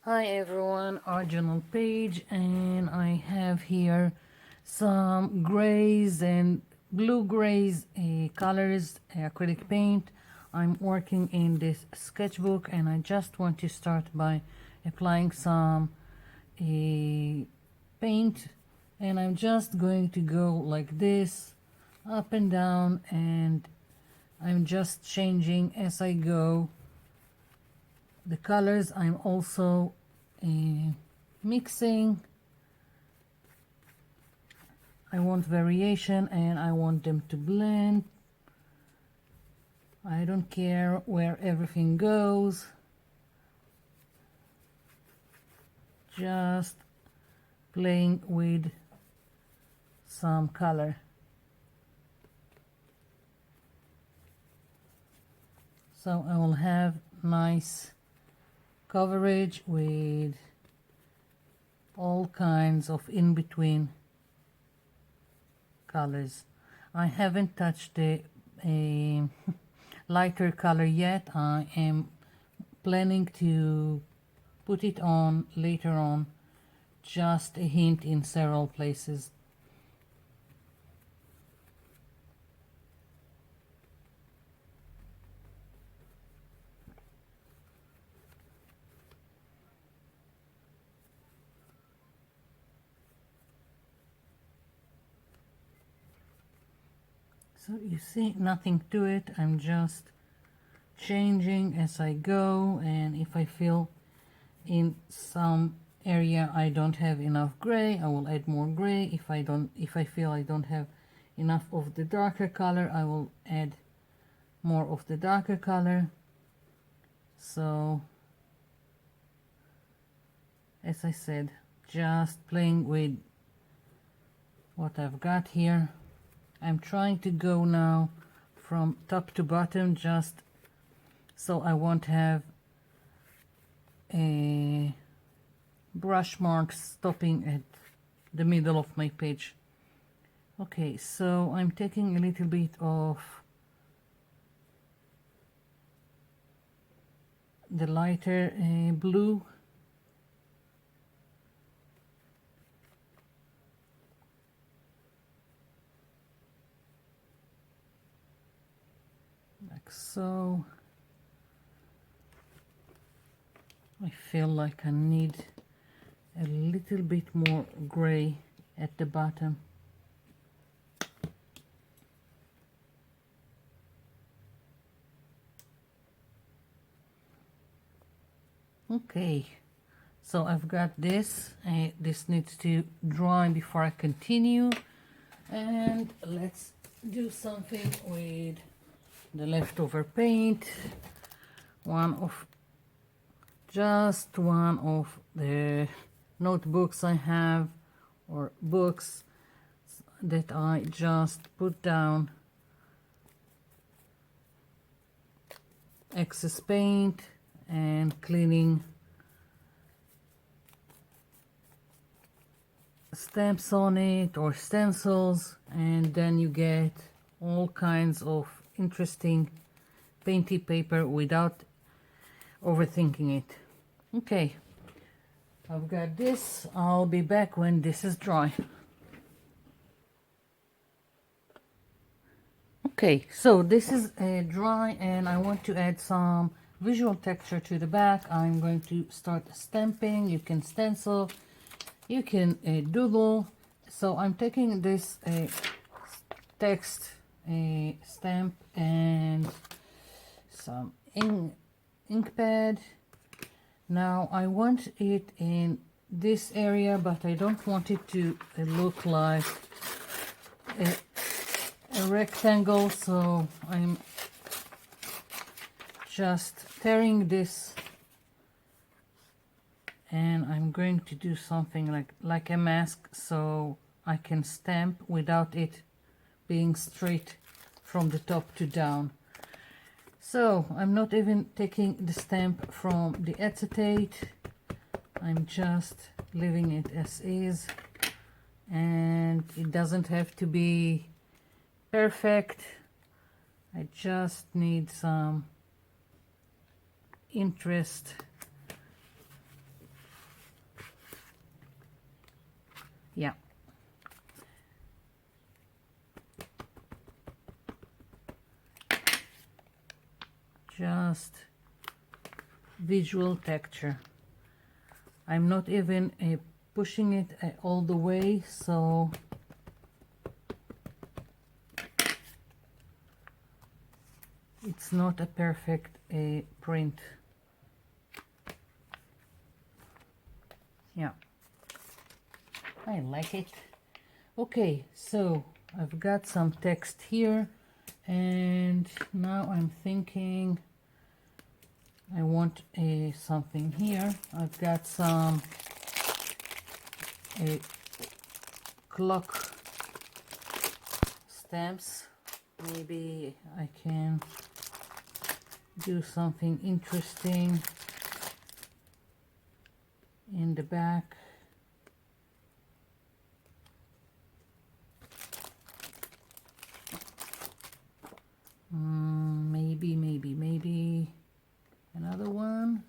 Hi everyone, our journal page, and I have here some grays and blue grays colors, acrylic paint. I'm working in this sketchbook and I just want to start by applying some paint, and I'm just going to go like this up and down, and I'm just changing as I go the colors. I'm also mixing. I want variation and I want them to blend. I don't care where everything goes, just playing with some color. So I will have nice coverage with all kinds of in-between colors. I haven't touched the lighter color yet. I am planning to put it on later on, just a hint in several places. So you see, nothing to it. I'm just changing as I go, and if I feel in some area I don't have enough gray, I will add more gray. If I feel I don't have enough of the darker color, I will add more of the darker color. So as I said, just playing with what I've got here. I'm trying to go now from top to bottom, just so I won't have a brush marks stopping at the middle of my page. Okay, so I'm taking a little bit of the lighter blue, like so. I feel like I need a little bit more gray at the bottom. Okay, so I've got this. This needs to dry before I continue, and let's do something with the leftover paint. Just one of the notebooks I have, or books, that I just put down excess paint and cleaning stamps on it or stencils, and then you get all kinds of interesting painty paper without overthinking it. Okay, I've got this. I'll be back when this is dry. Okay, so this is dry and I want to add some visual texture to the back. I'm going to start stamping. You can stencil, you can doodle. So I'm taking this text stamp and some ink pad. Now I want it in this area, but I don't want it to look like a rectangle, so I'm just tearing this, and I'm going to do something like a mask, so I can stamp without it being straight from the top to down. So I'm not even taking the stamp from the acetate. I'm just leaving it as is, and it doesn't have to be perfect. I just need some interest Yeah. Just visual texture. I'm not even pushing it all the way, so it's not a perfect print. Yeah, I like it. Okay, so I've got some text here, and now I'm thinking I want something here. I've got some clock stamps. Maybe I can do something interesting in the back. Maybe another one.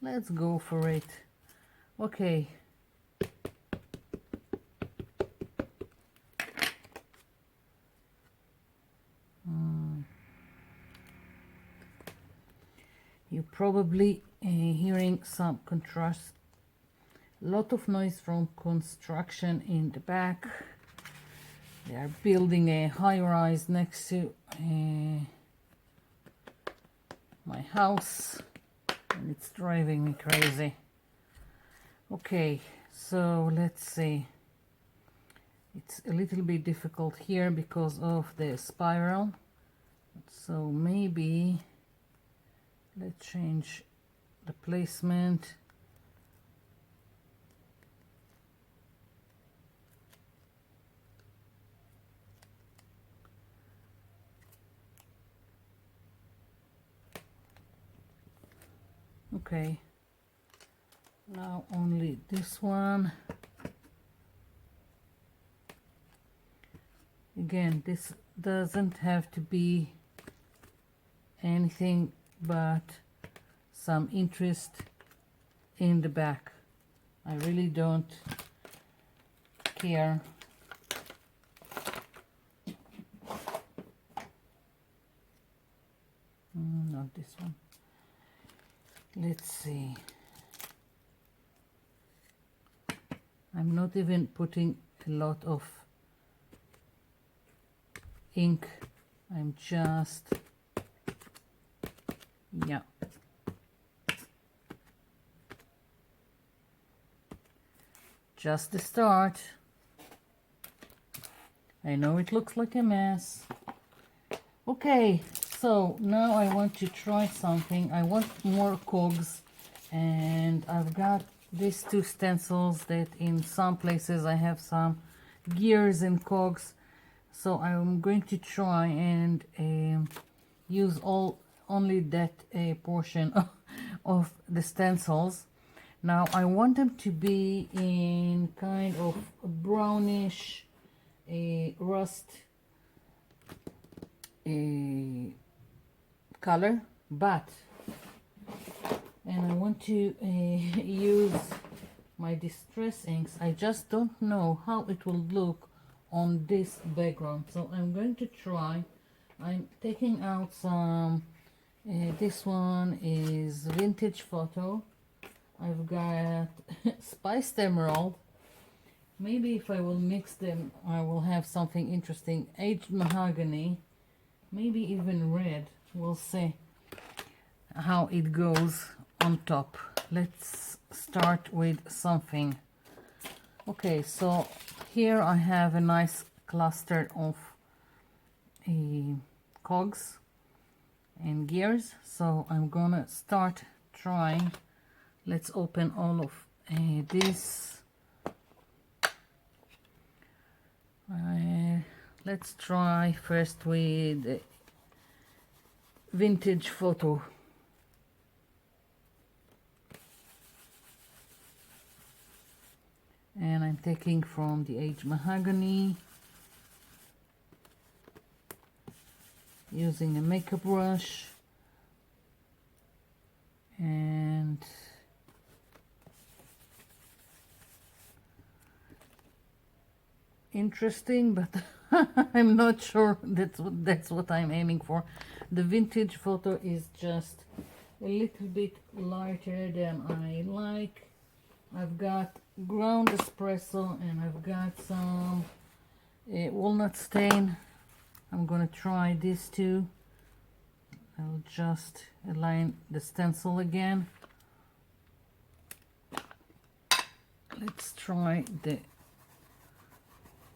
Let's go for it. Okay. You're probably hearing some contrast. Lot of noise from construction in the back. They are building a high-rise next to my house, and it's driving me crazy. Okay, so let's see. It's a little bit difficult here because of the spiral. So maybe let's change the placement. Okay, now only this one. Again, this doesn't have to be anything but some interest in the back. I really don't care. Not this one. Let's see. I'm not even putting a lot of ink. I'm just, yeah. Just the start. I know it looks like a mess. Okay, so now I want to try something. I want more cogs, and I've got these two stencils that in some places I have some gears and cogs. So I'm going to try and use only that portion of the stencils. Now I want them to be in kind of a brownish rust color, but and I want to use my distress inks. I just don't know how it will look on this background, so I'm going to try. I'm taking out some this one is Vintage Photo. I've got Spiced Emerald. Maybe if I will mix them I will have something interesting. Aged Mahogany, maybe even red. We'll see how it goes on top. Let's start with something. Okay, so here I have a nice cluster of cogs and gears, so I'm gonna start trying. Let's open all of this. Let's try first with Vintage Photo. And I'm taking from the Aged Mahogany, using a makeup brush, and interesting, but I'm not sure that's what I'm aiming for. The vintage photo is just a little bit lighter than I like. I've got ground espresso and I've got some walnut stain. I'm gonna try this too. I'll just align the stencil again. Let's try the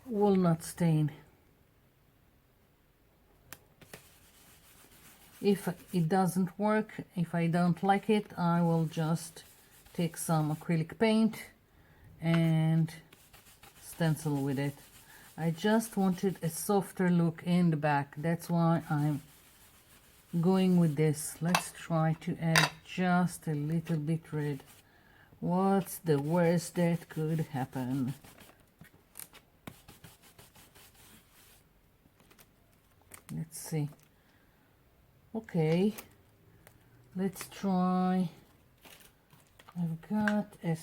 walnut stain. If it doesn't work, if I don't like it, I will just take some acrylic paint and stencil with it. I just wanted a softer look in the back. That's why I'm going with this. Let's try to add just a little bit red. What's the worst that could happen? Let's see. Okay, let's try. I've got a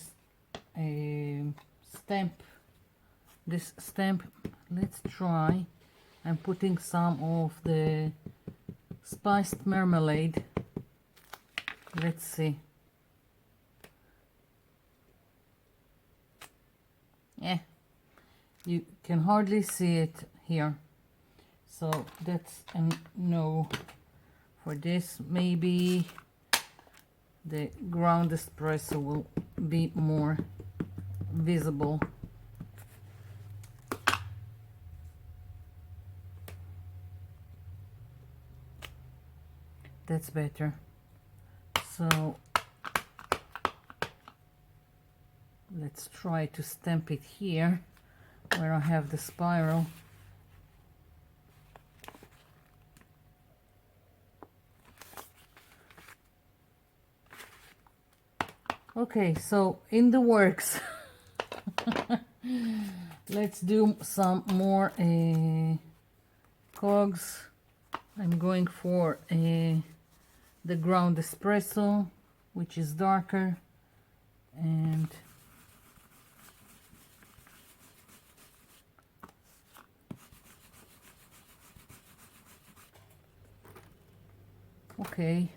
stamp. This stamp, let's try. I'm putting some of the spiced marmalade. Let's see. Yeah, you can hardly see it here, so that's a no for this. Maybe the ground espresso will be more visible. That's better. So let's try to stamp it here where I have the spiral. Okay, so in the works. Let's do some more cogs. I'm going for the ground espresso, which is darker, and okay,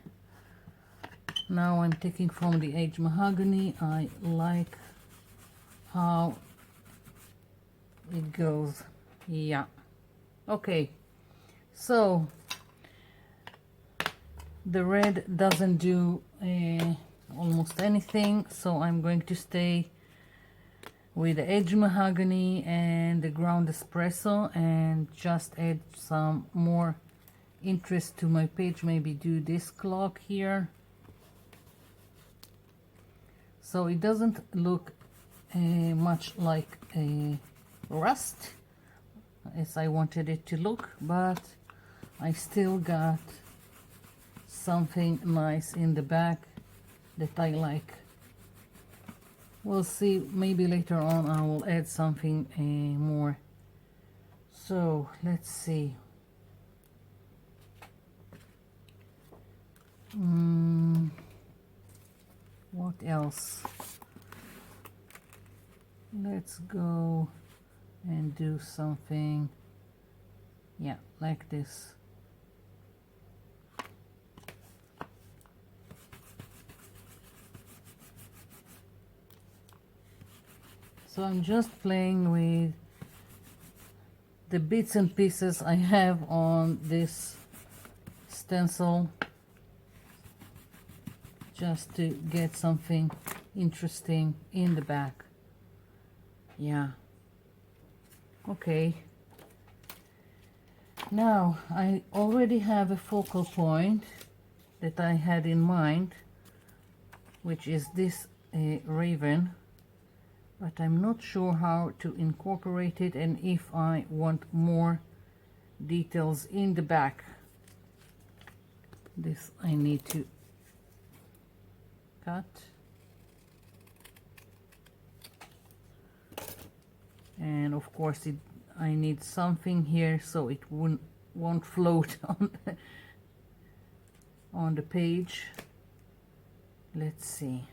now I'm taking from the aged mahogany. I like how it goes. Yeah, okay, so the red doesn't do almost anything, so I'm going to stay with the aged mahogany and the ground espresso and just add some more interest to my page. Maybe do this clock here so it doesn't look much like a rust as I wanted it to look, but I still got something nice in the back that I like. We'll see, maybe later on I will add something more. So let's see. What else? Let's go and do something, yeah, like this. So I'm just playing with the bits and pieces I have on this stencil just to get something interesting in the back. Yeah, okay. Now I already have a focal point that I had in mind, which is this raven, but I'm not sure how to incorporate it and if I want more details in the back. This I need to cut, and of course I need something here so it won't float on the page. Let's see.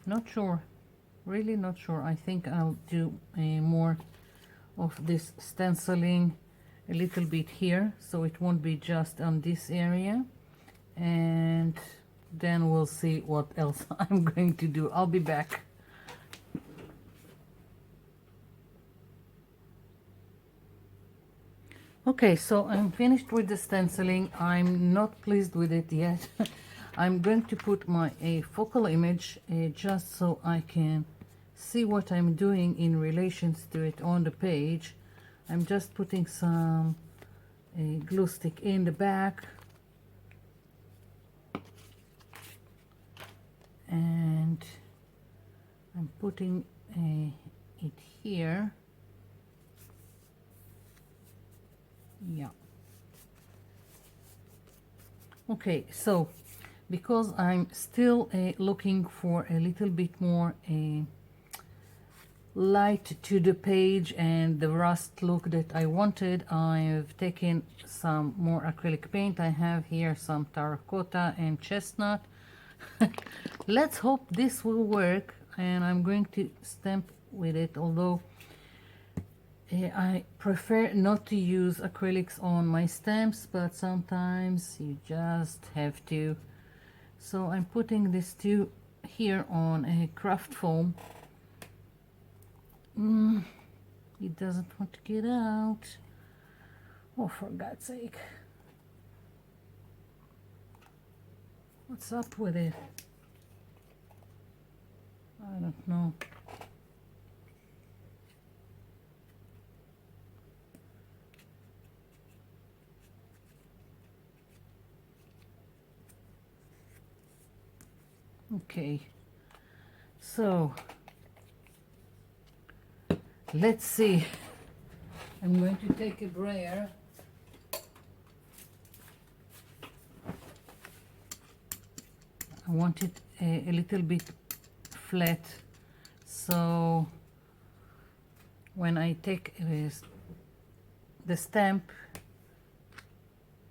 Not sure, really not sure. I think I'll do more of this stenciling a little bit here, so it won't be just on this area, and then we'll see what else I'm going to do. I'll be back. Okay, so I'm finished with the stenciling. I'm not pleased with it yet. I'm going to put my focal image just so I can see what I'm doing in relations to it on the page. I'm just putting some glue stick in the back, and I'm putting it here. Yeah. Okay, so because I'm still looking for a little bit more light to the page and the rust look that I wanted, I've taken some more acrylic paint. I have here some terracotta and chestnut. Let's hope this will work, and I'm going to stamp with it, although I prefer not to use acrylics on my stamps, but sometimes you just have to. So I'm putting this too here on a craft foam. It doesn't want to get out. Oh, for God's sake. What's up with it? I don't know. Okay, so let's see. I'm going to take a brayer. I want it a little bit flat, so when I take the stamp,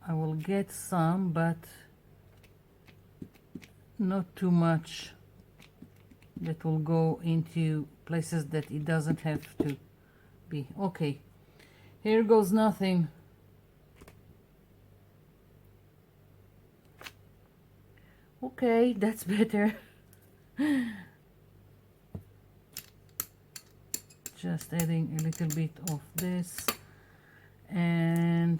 I will get some, but not too much that will go into places that it doesn't have to be. Okay, here goes nothing. Okay, that's better. Just adding a little bit of this, and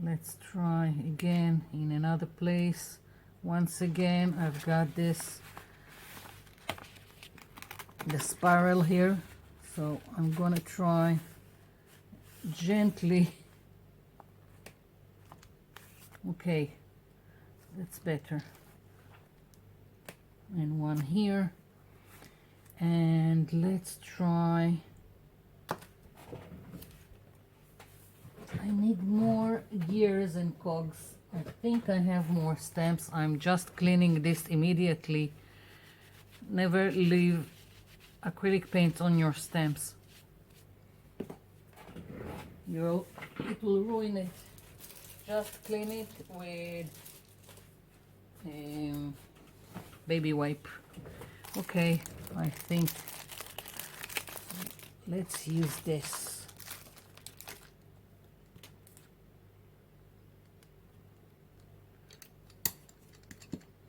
let's try again in another place. Once again, I've got the spiral here, so I'm gonna try gently. Okay, that's better. And one here, and let's try. I need more gears and cogs. I think I have more stamps. I'm just cleaning this immediately. Never leave acrylic paint on your stamps. It will ruin it. Just clean it with baby wipe. Okay, I think let's use this.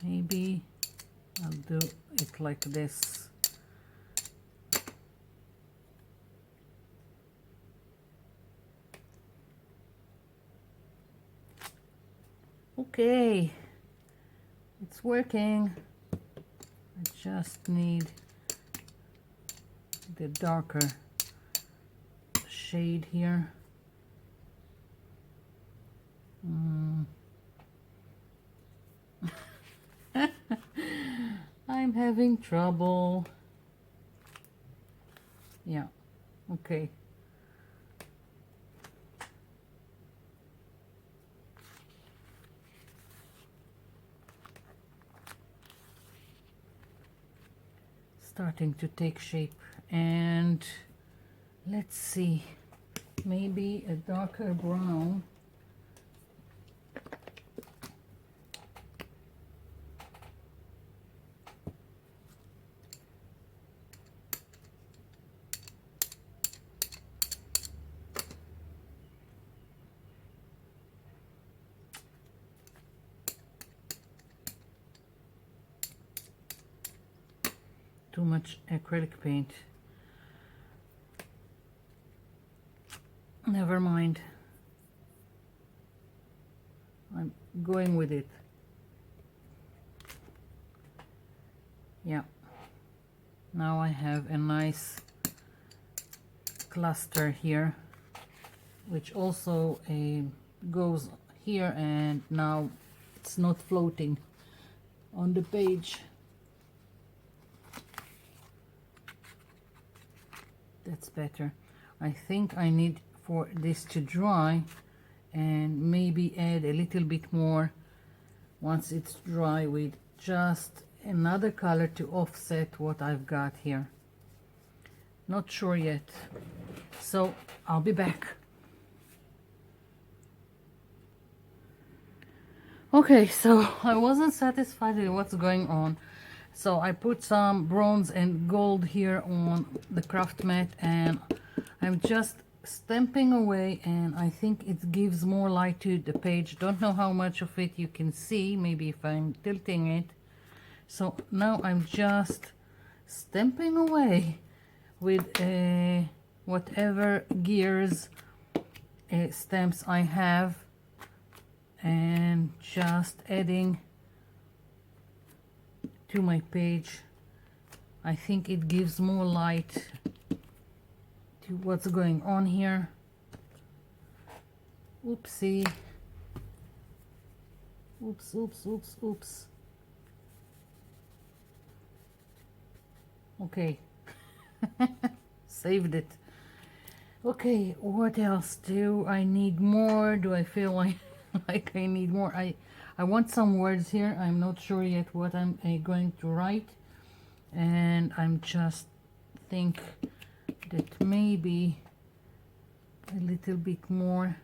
Maybe I'll do it like this. Okay, it's working. I just need the darker shade here. I'm having trouble. Yeah, okay. Starting to take shape, and let's see, maybe a darker brown. too much acrylic paint. Never mind. I'm going with it. Yeah. Now I have a nice cluster here, which also goes here, and now it's not floating on the page. That's better. I think I need for this to dry and maybe add a little bit more once it's dry with just another color to offset what I've got here. Not sure yet, so I'll be back. Okay, so I wasn't satisfied with what's going on, so I put some bronze and gold here on the craft mat, and I'm just stamping away, and I think it gives more light to the page. Don't know how much of it you can see, maybe if I'm tilting it. So now I'm just stamping away with whatever gears stamps I have, and just adding to my page. I think it gives more light to what's going on here. Oopsie. Oops, oops, oops, oops. Okay. Saved it. Okay, what else? Do I need more? Do I feel like I need more? I want some words here. I'm not sure yet what I'm going to write, and I'm just think that maybe a little bit more.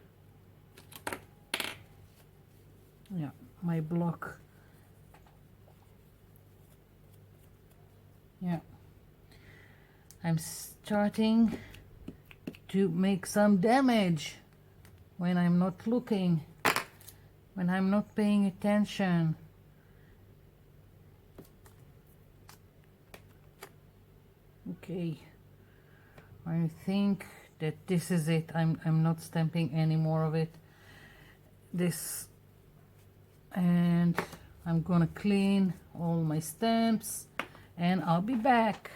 Yeah, my block. Yeah, I'm starting to make some damage when I'm not looking, when I'm not paying attention. Okay, I think that this is it. I'm not stamping any more of it. This, and I'm gonna clean all my stamps, and I'll be back.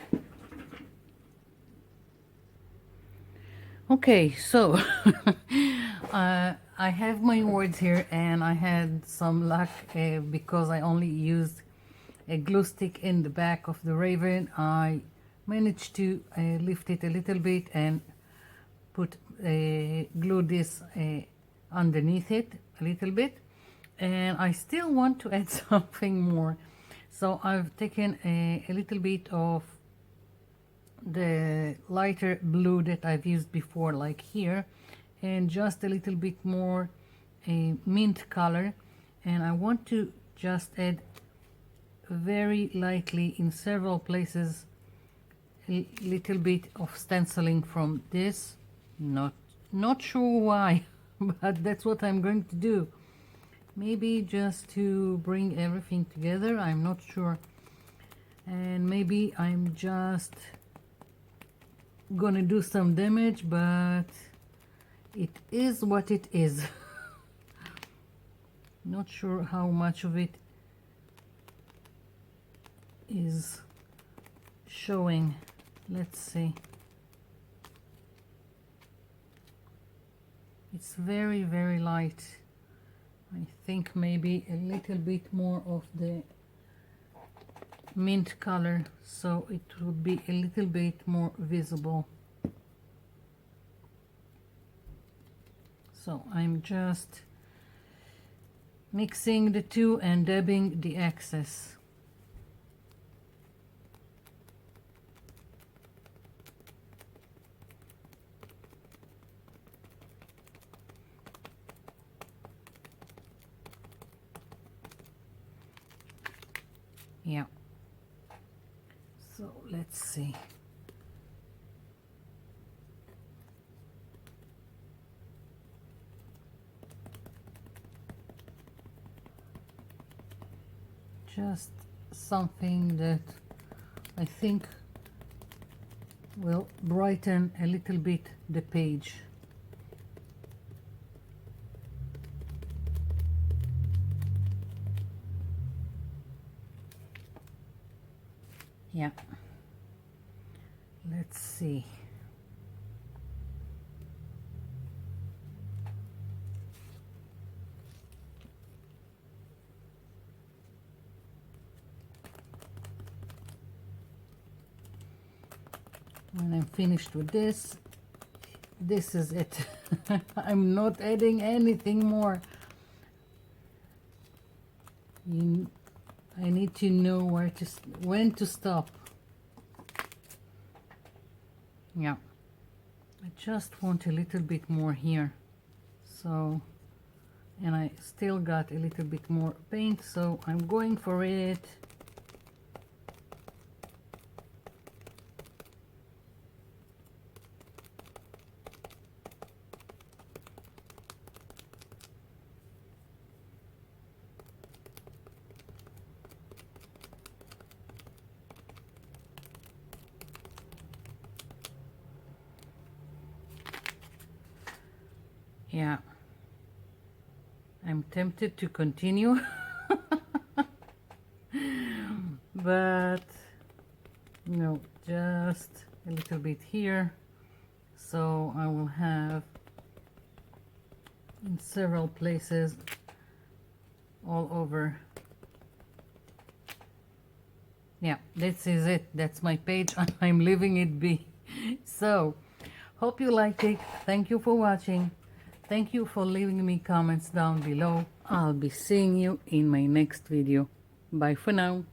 Okay, so I have my words here, and I had some luck because I only used a glue stick in the back of the raven. I managed to lift it a little bit and put glue this underneath it a little bit, and I still want to add something more. So I've taken a little bit of the lighter blue that I've used before, like here, and just a little bit more mint color, and I want to just add very lightly in several places a little bit of stenciling from this. Not sure why, but that's what I'm going to do. Maybe just to bring everything together, I'm not sure. And maybe I'm just gonna do some damage, but it is what it is. Not sure how much of it is showing. Let's see. It's very, very light. I think maybe a little bit more of the mint color, so it would be a little bit more visible. So I'm just mixing the two and dabbing the excess. Yeah. So let's see. Just something that I think will brighten a little bit the page. Yeah, let's see. When I'm finished with this, this is it. I'm not adding anything more. I need to know when to stop. Yeah, I just want a little bit more here. So, and I still got a little bit more paint, so I'm going for it. Yeah, I'm tempted to continue, but no, just a little bit here. So I will have in several places all over. Yeah, this is it. That's my page. I'm leaving it be. So, hope you liked it. Thank you for watching. Thank you for leaving me comments down below. I'll be seeing you in my next video. Bye for now.